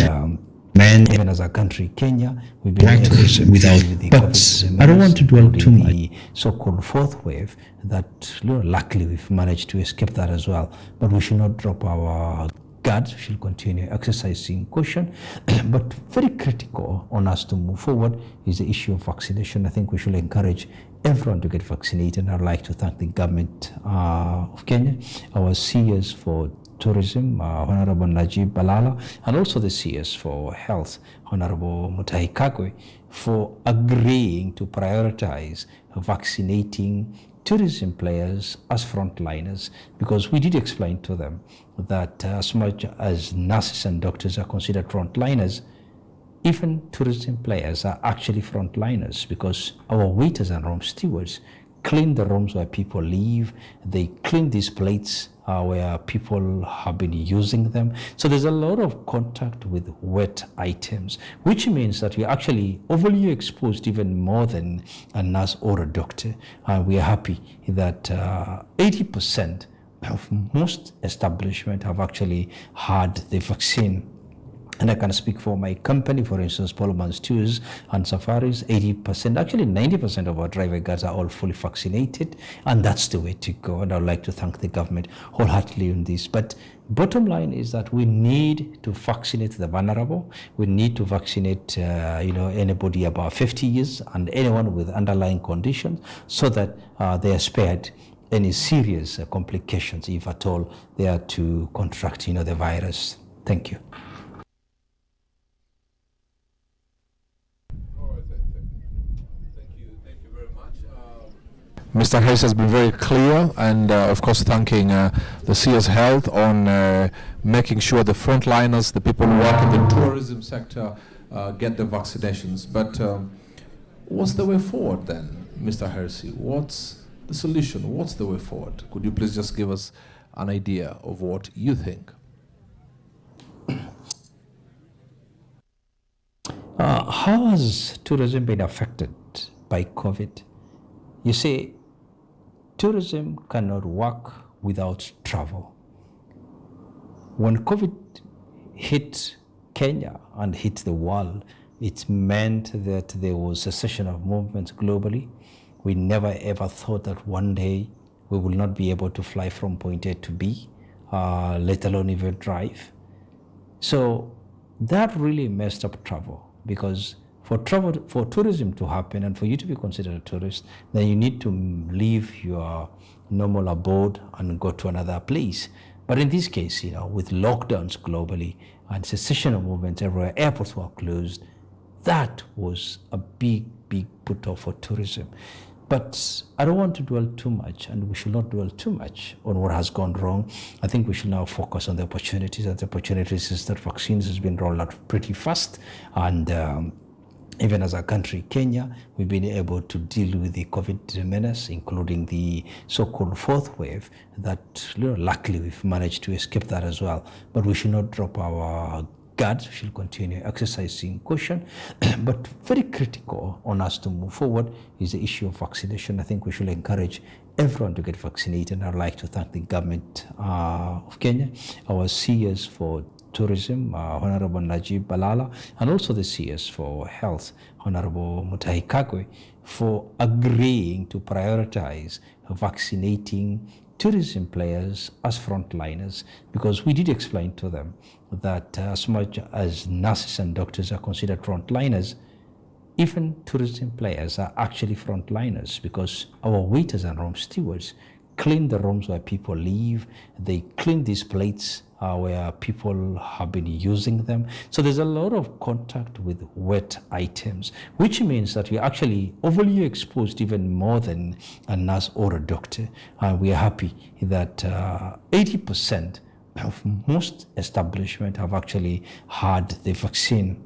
Man, even as a country, Kenya, we've been able to without, deal with the but COVID I don't want to dwell too much. the so-called fourth wave that, luckily we've managed to escape that as well. But we should not drop our guards. We should continue exercising caution. But very critical on us to move forward is the issue of vaccination. I think we should encourage everyone to get vaccinated. I'd like to thank the government of Kenya, our CS for Tourism, Honorable Najib Balala, and also the CS for Health, Honorable Mutahi Kagwe, for agreeing to prioritize vaccinating tourism players as frontliners, because we did explain to them that as much as nurses and doctors are considered frontliners, even tourism players are actually frontliners, because our waiters and room stewards clean the rooms where people live. They clean these plates where people have been using them. So there's a lot of contact with wet items, which means that we're actually overly exposed even more than a nurse or a doctor. We are happy that 80% of most establishments have actually had the vaccine. And I can speak for my company, for instance, Pollman's Tours and Safaris, 80%, actually 90% of our driver guards are all fully vaccinated, and that's the way to go. And I'd like to thank the government wholeheartedly on this. But bottom line is that we need to vaccinate the vulnerable. We need to vaccinate, anybody above 50 years and anyone with underlying conditions, so that they are spared any serious complications, if at all they are to contract, the virus. Thank you. Mr. Harris has been very clear, and of course thanking the CS Health on making sure the frontliners, the people who work in the tourism sector, get the vaccinations. But what's the way forward then, Mr. Harris? What's the solution? What's the way forward? Could you please just give us an idea of what you think? How has tourism been affected by COVID? You see, tourism cannot work without travel. When COVID hit Kenya and hit the world, it meant that there was cessation of movements globally. We never ever thought that one day we will not be able to fly from point A to B, let alone even drive. So that really messed up travel, because for tourism to happen and for you to be considered a tourist, then you need to leave your normal abode and go to another place. But in this case, with lockdowns globally and cessation of movements everywhere, airports were closed, that was a big put off for tourism. But I don't want to dwell too much, and we should not dwell too much on what has gone wrong. I think we should now focus on the opportunities, and the opportunities is that vaccines has been rolled out pretty fast, and even as a country, Kenya, we've been able to deal with the COVID menace, including the so-called fourth wave that, luckily we've managed to escape that as well. But we should not drop our guards. We should continue exercising caution. But very critical on us to move forward is the issue of vaccination. I think we should encourage everyone to get vaccinated. I'd like to thank the government of Kenya, our CS for Tourism, Honorable Najib Balala, and also the CS for Health, Honorable Mutahi Kagwe, for agreeing to prioritize vaccinating tourism players as frontliners, because we did explain to them that as much as nurses and doctors are considered frontliners, even tourism players are actually frontliners, because our waiters and room stewards clean the rooms where people live. They clean these plates where people have been using them. So there's a lot of contact with wet items, which means that we're actually overly exposed even more than a nurse or a doctor. We are happy that 80% of most establishments have actually had the vaccine.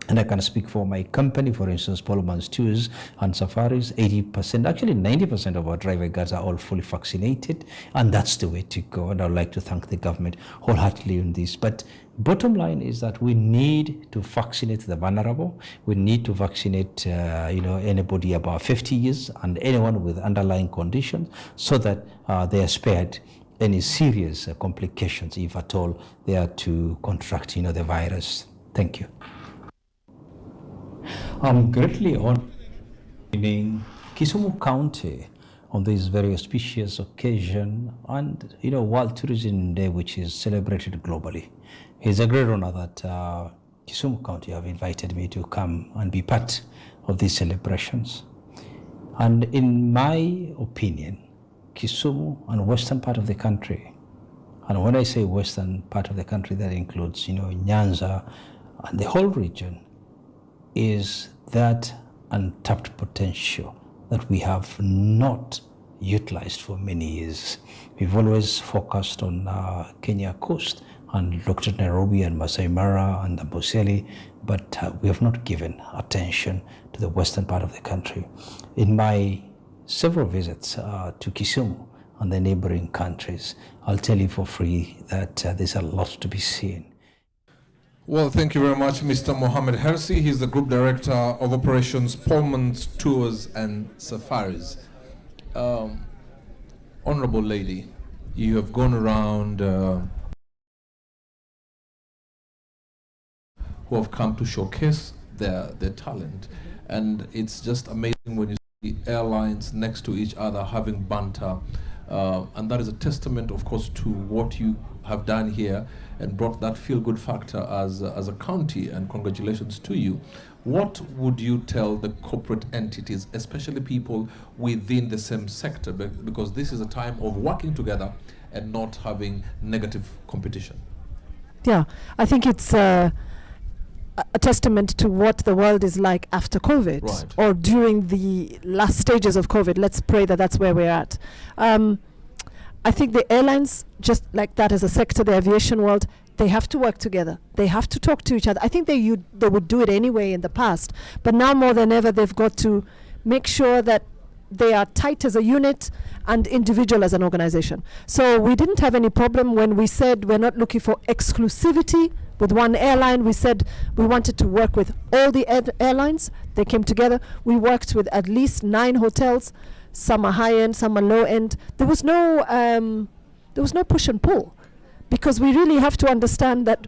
And I can speak for my company, for instance, Pollman's Tours and Safaris, 80%, actually 90% of our driver guards are all fully vaccinated, and that's the way to go. And I'd like to thank the government wholeheartedly on this. But bottom line is that we need to vaccinate the vulnerable. We need to vaccinate, anybody above 50 years and anyone with underlying conditions, so that they are spared any serious complications, if at all they are to contract, the virus. Thank you. I'm greatly honored in Kisumu County on this very auspicious occasion and, World Tourism Day, which is celebrated globally. It's a great honor that Kisumu County have invited me to come and be part of these celebrations. And in my opinion, Kisumu and western part of the country, and when I say western part of the country, that includes, Nyanza and the whole region, is that untapped potential that we have not utilized for many years. We've always focused on Kenya coast and looked at Nairobi and Masai Mara and Amboseli, but we have not given attention to the western part of the country. In my several visits to Kisumu and the neighboring countries, I'll tell you for free that there's a lot to be seen. Well, thank you very much, Mr. Mohammed Hersi. He's the Group Director of Operations, Pullman's Tours and Safaris. Honorable lady, you have gone around who have come to showcase their talent. And it's just amazing when you see airlines next to each other having banter. And that is a testament, of course, to what you have done here and brought that feel-good factor as a county, and congratulations to you. What would you tell the corporate entities, especially people within the same sector, because this is a time of working together and not having negative competition? Yeah, I think it's a testament to what the world is like after COVID, Right. or during the last stages of COVID. Let's pray that that's where we're at. I think the airlines, just like that as a sector, the aviation world, they have to work together. They have to talk to each other. I think they would do it anyway in the past, but now more than ever, they've got to make sure that they are tight as a unit and individual as an organization. So we didn't have any problem when we said we're not looking for exclusivity with one airline. We said we wanted to work with all the airlines. They came together. We worked with at least 9 hotels. Some are high end, some are low end. There was no push and pull, because we really have to understand that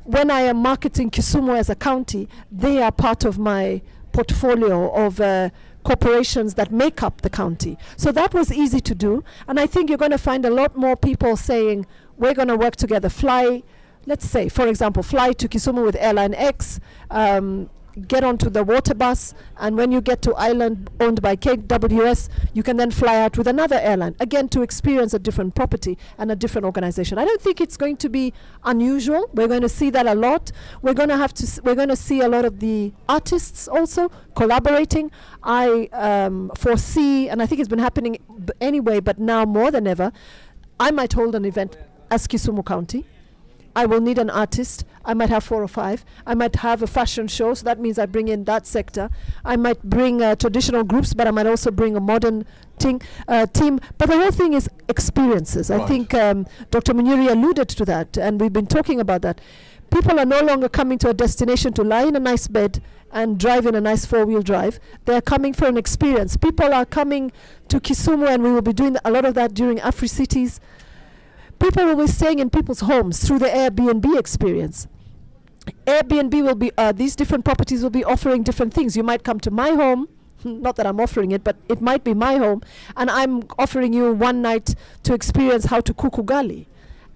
when I am marketing Kisumu as a county, they are part of my portfolio of corporations that make up the county. So that was easy to do. And I think you're going to find a lot more people saying, we're going to work together. Fly, let's say, for example, fly to Kisumu with Airline X, get onto the water bus, and when you get to island owned by KWS, you can then fly out with another airline, again to experience a different property and a different organization. I don't think it's going to be unusual. We're going to see that a lot. We're going to see a lot of the artists also collaborating. I foresee, and I think it's been happening anyway, but now more than ever, I might hold an event as Kisumu County. I will need an artist. I might have 4 or 5. I might have a fashion show, so that means I bring in that sector. I might bring traditional groups, but I might also bring a modern team. But the whole thing is experiences. Right. I think Dr. Munyuri alluded to that, and we've been talking about that. People are no longer coming to a destination to lie in a nice bed and drive in a nice 4-wheel drive. They're coming for an experience. People are coming to Kisumu, and we will be doing a lot of that during Afri-Cities. People will be staying in people's homes through the Airbnb experience. Airbnb will be, these different properties will be offering different things. You might come to my home, not that I'm offering it, but it might be my home, and I'm offering you one night to experience how to cook ugali,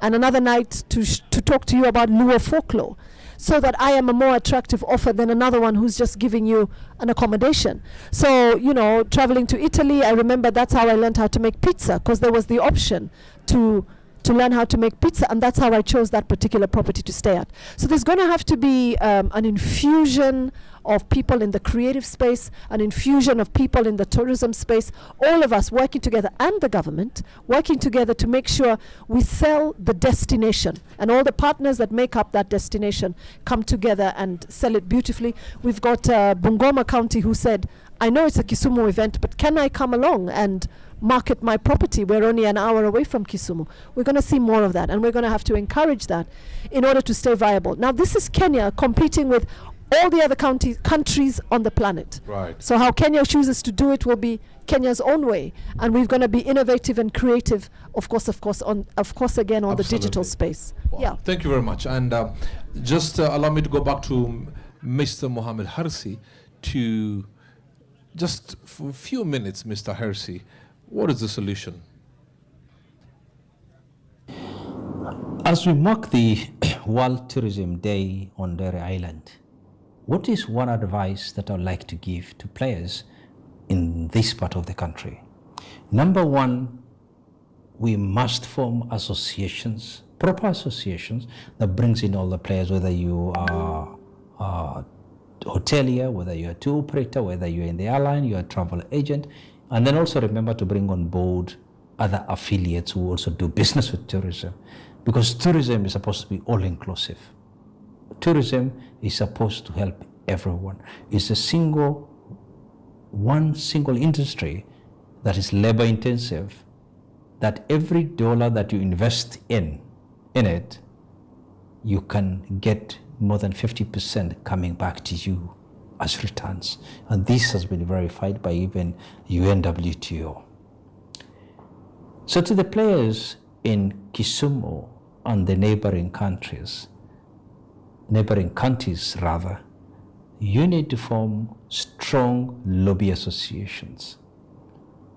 and another night to talk to you about Luo folklore, so that I am a more attractive offer than another one who's just giving you an accommodation. So, traveling to Italy, I remember that's how I learned how to make pizza, because there was the option to learn how to make pizza, and that's how I chose that particular property to stay at. So there's going to have to be an infusion of people in the creative space, an infusion of people in the tourism space, all of us working together, and the government working together to make sure we sell the destination, and all the partners that make up that destination come together and sell it beautifully. We've got Bungoma County who said, I know it's a Kisumu event, but can I come along and market my property? We're only an hour away from Kisumu. We're going to see more of that, and we're going to have to encourage that in order to stay viable. Now, this is Kenya competing with all the other countries on the planet. Right. So how Kenya chooses to do it will be Kenya's own way, and we're going to be innovative and creative, of course again on the digital space. Wow. Yeah. Thank you very much. And just allow me to go back to Mr. Mohammed Hersi to just for a few minutes, Mr. Hersey, what is the solution? As we mark the World Tourism Day on Dere Island, what is one advice that I would like to give to players in this part of the country? Number one, we must form associations, proper associations that brings in all the players, whether you are a hotelier, whether you're a tour operator, whether you're in the airline, you're a travel agent, and then also remember to bring on board other affiliates who also do business with tourism, because tourism is supposed to be all-inclusive. Tourism is supposed to help everyone. It's one single industry that is labor intensive, that every dollar that you invest in it, you can get more than 50% coming back to you as returns. And this has been verified by even UNWTO. So to the players in Kisumu and the neighboring counties, you need to form strong lobby associations.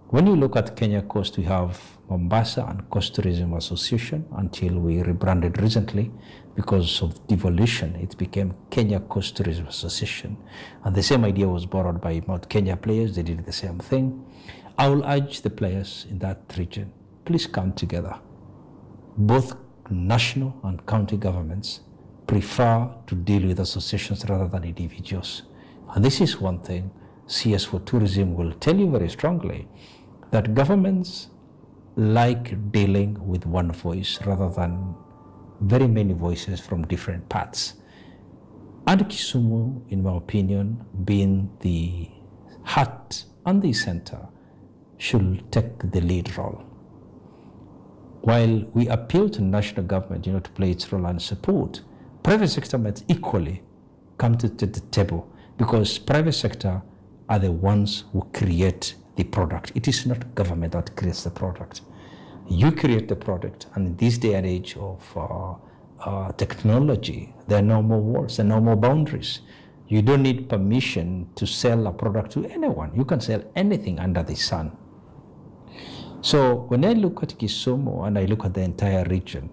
When you look at Kenya Coast, we have Mombasa and Coast Tourism Association until we rebranded recently because of devolution. It became Kenya Coast Tourism Association. And the same idea was borrowed by Mount Kenya players. They did the same thing. I will urge the players in that region, please come together. Both national and county governments prefer to deal with associations rather than individuals. And this is one thing CS for Tourism will tell you very strongly, that governments like dealing with one voice rather than very many voices from different parts. And Kisumu, in my opinion, being the heart and the center, should take the lead role. While we appeal to national government, to play its role and support, private sector must equally come to the table, because private sector are the ones who create the product. It is not government that creates the product. You create the product, and in this day and age of technology, there are no more walls, there are no more boundaries. You don't need permission to sell a product to anyone. You can sell anything under the sun. So when I look at Kisumu and I look at the entire region,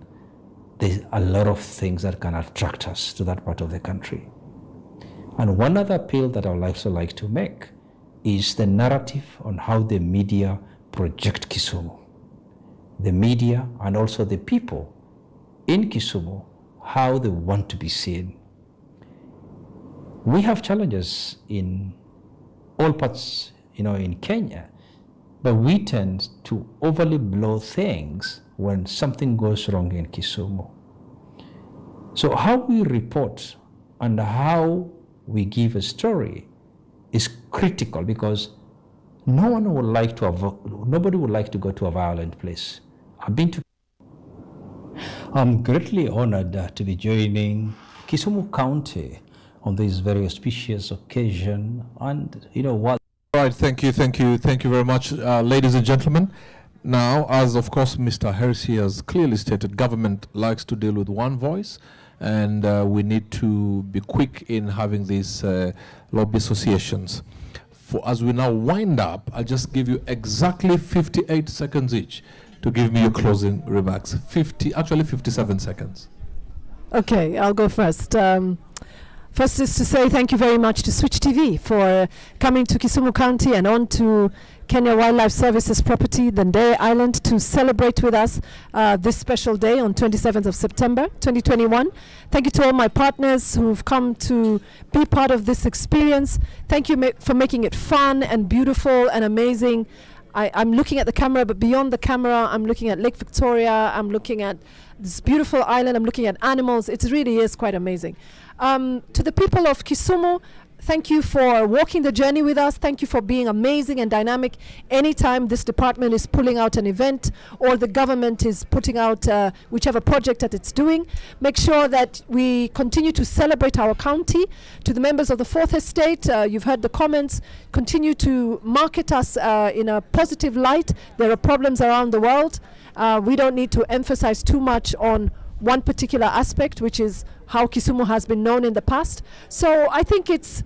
there's a lot of things that can attract us to that part of the country. And one other appeal that I would also like to make is the narrative on how the media project Kisumu. The media and also the people in Kisumu, how they want to be seen. We have challenges in all parts, in Kenya, but we tend to overly blow things when something goes wrong in Kisumu. So how we report and how we give a story is critical, because nobody would like to go to a violent place. I'm greatly honored to be joining Kisumu County on this very auspicious occasion, and what. All right, thank you very much, ladies and gentlemen. Now, as of course Mr. Hersey has clearly stated, government likes to deal with one voice, and we need to be quick in having these lobby associations. As we now wind up, I'll just give you exactly 58 seconds each to give me your closing remarks. 57 seconds. Okay, I'll go first. First is to say thank you very much to Switch TV for coming to Kisumu County and on to Kenya Wildlife Services property, the Ndere Island, to celebrate with us this special day on 27th of September 2021. Thank you to all my partners who've come to be part of this experience. Thank you for making it fun and beautiful and amazing. I'm looking at the camera, but beyond the camera, I'm looking at Lake Victoria, I'm looking at this beautiful island, I'm looking at animals. It really is quite amazing. To the people of Kisumu, thank you for walking the journey with us. Thank you for being amazing and dynamic. Anytime this department is pulling out an event or the government is putting out whichever project that it's doing, make sure that we continue to celebrate our county. To the members of the Fourth Estate, you've heard the comments. Continue to market us in a positive light. There are problems around the world. We don't need to emphasize too much on one particular aspect, which is how Kisumu has been known in the past. So I think it's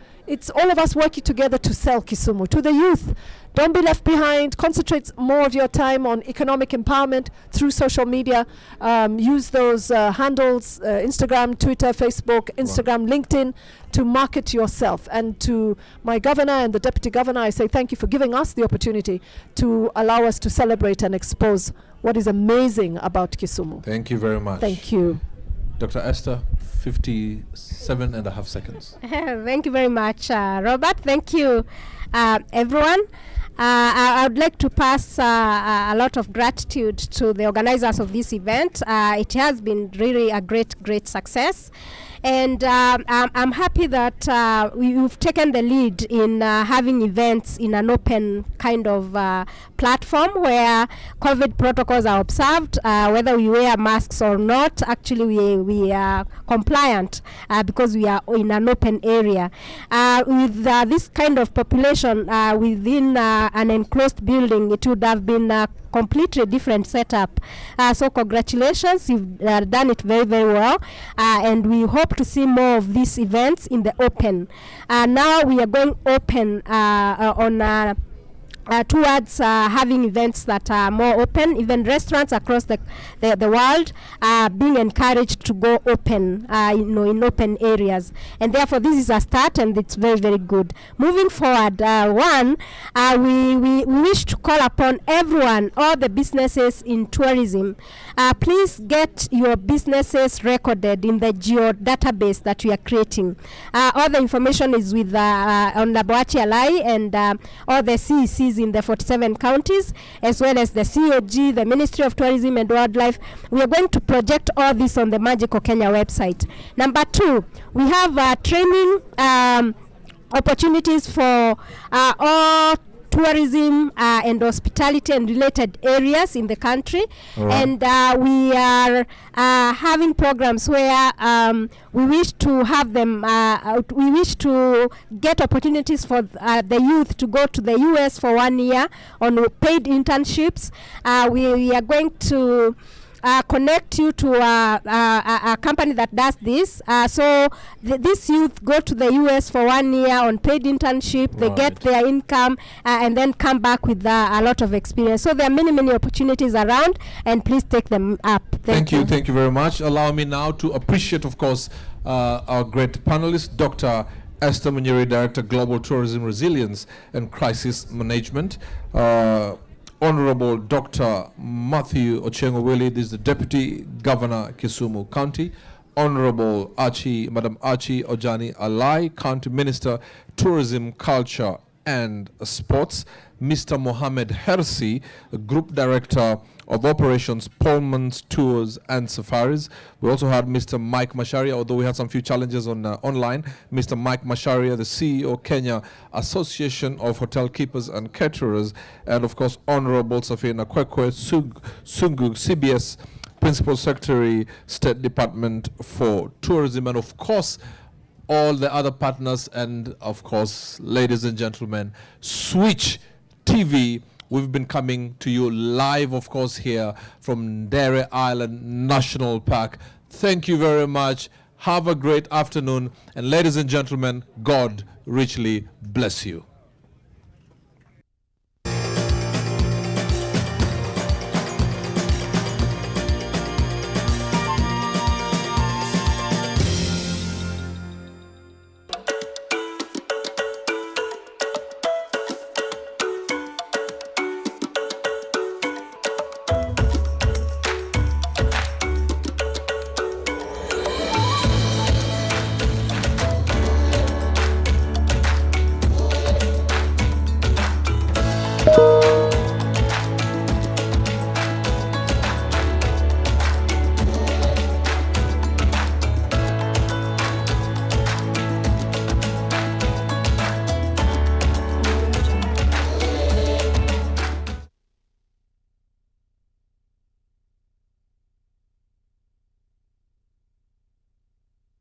all of us working together to sell Kisumu to the youth. Don't be left behind. Concentrate more of your time on economic empowerment through social media. Use those handles, Instagram, Twitter, Facebook, Instagram, LinkedIn, to market yourself. And to my governor and the deputy governor, I say thank you for giving us the opportunity to allow us to celebrate and expose what is amazing about Kisumu. Thank you very much. Thank you. Dr. Esther, 57.5 seconds. Thank you very much, Robert. Thank you, everyone. I would like to pass a lot of gratitude to the organizers of this event. It has been really a great success. And I'm happy that we've taken the lead in having events in an open kind of platform where COVID protocols are observed, whether we wear masks or not. Actually, we are compliant because we are in an open area. With this kind of population within an enclosed building, it would have been a completely different setup. So congratulations, you've done it very well, and we hope to see more of these events in the open. Now we are going open on towards having events that are more open. Even restaurants across the world are being encouraged to go open, in open areas. And therefore, this is a start, and it's very good. Moving forward, we wish to call upon everyone, all the businesses in tourism. Please get your businesses recorded in the geo database that we are creating. All the information is with on Laboachi Alai and all the CECs in the 47 counties, as well as the COG, the Ministry of Tourism and Wildlife. We are going to project all this on the Magical Kenya website. Number 2, we have training opportunities for all tourism and hospitality and related areas in the country. And we are having programs where we wish to have them, we wish to get opportunities for the youth to go to the US for 1 year on paid internships. We are going to connect you to a company that does this. So these youth go to the US for 1 year on paid internship. They get their income and then come back with a lot of experience. So there are many opportunities around, and please take them up. Thank you. Thank you very much. Allow me now to appreciate, of course, our great panelist, Dr. Esther Munyiri, Director, Global Tourism Resilience and Crisis Management. Honorable Dr. Matthew Ochengo Willie, this is the Deputy Governor, Kisumu County. Honorable Madam Archie Ojani Alai, County Minister, Tourism, Culture and Sports. Mr. Mohammed Hersi, Group Director of Operations, Pullman's Tours and Safaris. We also had Mr. Mike Masharia, although we had some few challenges on online. Mr. Mike Masharia, the CEO, Kenya Association of Hotel Keepers and Caterers. And of course, Honorable Safina Kwekwe Sungu, CBS Principal Secretary, State Department for Tourism. And of course, all the other partners, and of course, ladies and gentlemen, Switch TV. We've been coming to you live, of course, here from Dere Island National Park. Thank you very much. Have a great afternoon. And ladies and gentlemen, God richly bless you.